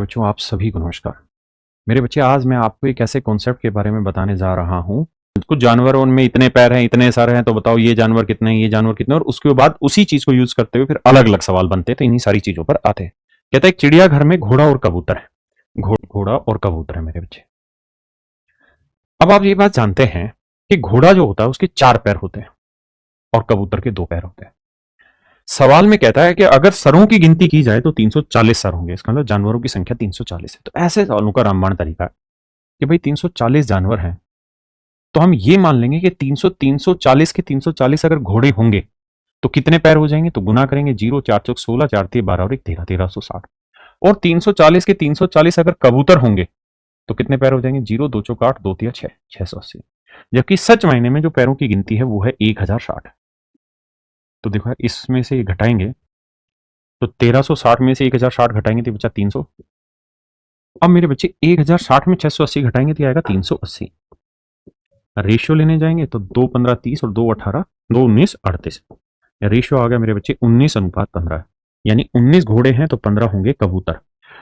बच्चों, आप सभी को नमस्कार। मेरे बच्चे, आज मैं आपको एक ऐसे कॉन्सेप्ट के बारे में बताने जा रहा हूँ। कुछ जानवरों में इतने पैर हैं, इतने सर हैं, तो बताओ ये जानवर कितने हैं, ये जानवर कितने हैं, और उसके बाद उसी चीज को यूज करते हुए फिर अलग अलग सवाल बनते हैं। तो इन्हीं सारी चीजों पर आते हैं। कहता है एक चिड़ियाघर में घोड़ा और कबूतर है। घोड़ा और कबूतर है मेरे बच्चे। अब आप ये बात जानते हैं कि घोड़ा जो होता है उसके 4 पैर होते हैं और कबूतर के 2 पैर होते हैं। सवाल में कहता है कि अगर सरों की गिनती की जाए तो 340 सर होंगे। इसका मतलब जानवरों की संख्या 340 है। तो ऐसे सवालों का रामबाण तरीका है कि भाई 340 जानवर हैं, तो हम ये मान लेंगे कि 340 के 340 अगर घोड़े होंगे तो कितने पैर हो जाएंगे। तो गुना करेंगे, 0 4 चौक 16, 4 3 12 और 1 13, 1360। और 340 के 340 अगर कबूतर होंगे तो कितने पैर हो जाएंगे। 0 2 चौक 8, 2 3 6, 680। जबकि सच मायने में जो पैरों की गिनती है वो है 1060। तो देखो यार, इसमें से घटाएंगे तो 1360 में से 1060 घटाएंगे तो बचा 300। अब मेरे बच्चे 1060 में 680 घटाएंगे तो आएगा 380। रेशियो लेने जाएंगे तो 2 15 30 और 2 18, 2 19 38। रेशियो आ गया मेरे बच्चे 19:15। यानी 19 घोड़े हैं तो 15 होंगे कबूतर।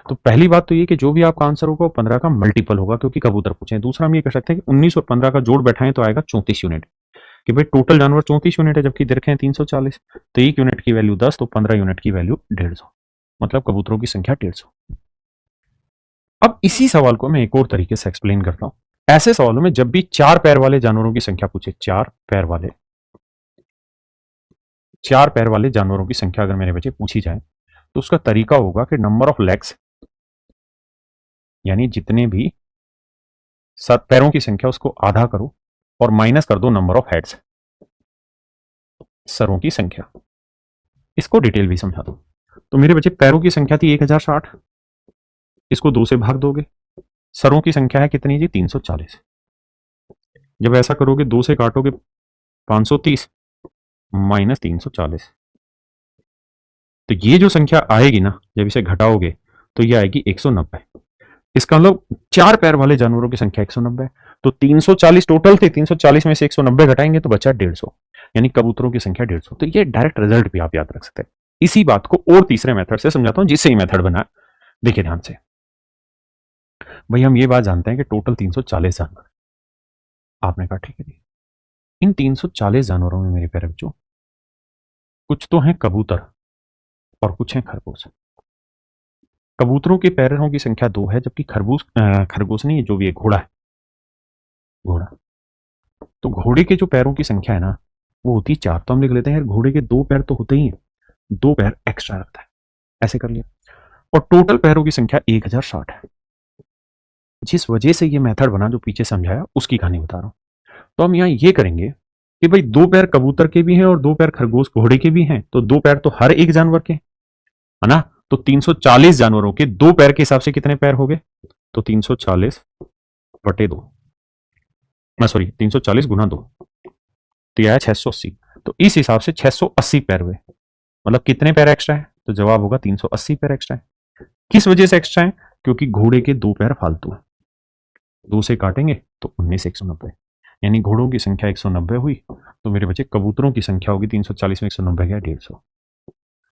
तो पहली बात तो ये कि जो भी आपका आंसर होगा वो 15 का मल्टीपल होगा, क्योंकि कबूतर पूछे। दूसरा हम ये कर सकते हैं कि 19 और 15 का जोड़ बैठाएं तो आएगा 34 यूनिट। कि भाई टोटल जानवर 34 यूनिट है, जबकि दे रखे हैं 340। तो 1 यूनिट की वैल्यू 10, तो 15 यूनिट की वैल्यू 150। मतलब कबूतरों की संख्या 150। अब इसी सवाल को मैं एक और तरीके से एक्सप्लेन करता हूं। ऐसे सवालों में जब भी 4 पैर वाले जानवरों की संख्या पूछे, 4 पैर वाले जानवरों की संख्या अगर मेरे बच्चे पूछी जाए, तो उसका तरीका होगा कि नंबर ऑफ लेग्स, यानी जितने भी सर पैरों की संख्या उसको आधा करो और माइनस कर दो नंबर ऑफ हेड्स, सरों की संख्या। इसको डिटेल भी समझा दो। तो मेरे बच्चे, पैरों की संख्या थी 1060, इसको 2 से भाग दोगे। सरों की संख्या है कितनी जी, 340। जब ऐसा करोगे 2 से काटोगे 530 माइनस 340। तो ये जो संख्या आएगी ना, जब इसे घटाओगे तो ये आएगी 190। इसका मतलब 4 पैर वाले जानवरों की संख्या 190 है। तो 340 टोटल थे, 340 में से 190 घटाएंगे तो बचा 150। यानी कबूतरों की संख्या 150। तो ये डायरेक्ट रिजल्ट भी आप याद रख सकते हैं। इसी बात को और तीसरे मेथड से समझाता हूं, जिससे ही मेथड बना। देखिए ध्यान से भाई, हम ये बात जानते हैं कि टोटल 340 जानवर। आपने कहा ठीक है जी। इन 340 जानवरों में मेरे प्यारे बच्चों, कुछ तो हैं कबूतर और कुछ हैं खरगोश। कबूतरों के पैरों की संख्या 2 है, जबकि खरगोश नहीं, जो भी है घोड़ा है, घोड़ा। तो घोड़े के जो पैरों की संख्या है ना, वो होती है 4। तो हम लिख लेते हैं यार, घोड़े के 2 पैर तो होते ही हैं, 2 पैर एक्स्ट्रा रखता है। ऐसे कर लिया। और टोटल पैरों की संख्या 1060 है। जिस वजह से ये मेथड बना जो पीछे समझाया, उसकी कहानी बता रहा हूं। तो हम यहां ये करेंगे कि भाई 2 पैर कबूतर के भी हैं और 2 पैर खरगोश घोड़े के भी हैं, तो 2 पैर तो हर एक जानवर के, है ना। तो 340 जानवरों के 2 पैर के हिसाब से कितने पैर हो गए। तो 340 बटे 2, सॉरी 340 गुना 2, तो यह है 680। तो इस हिसाब से 680 पैर हुए। मतलब कितने पैर एक्स्ट्रा है, तो जवाब होगा 380 पैर एक्स्ट्रा है। किस वजह से एक्स्ट्रा है, क्योंकि घोड़े के 2 पैर फालतू है। 2 से काटेंगे तो 19 190, यानी घोड़ों की संख्या 190 हुई। तो मेरे बच्चे, कबूतरों की संख्या होगी 340 में 190 गया 150।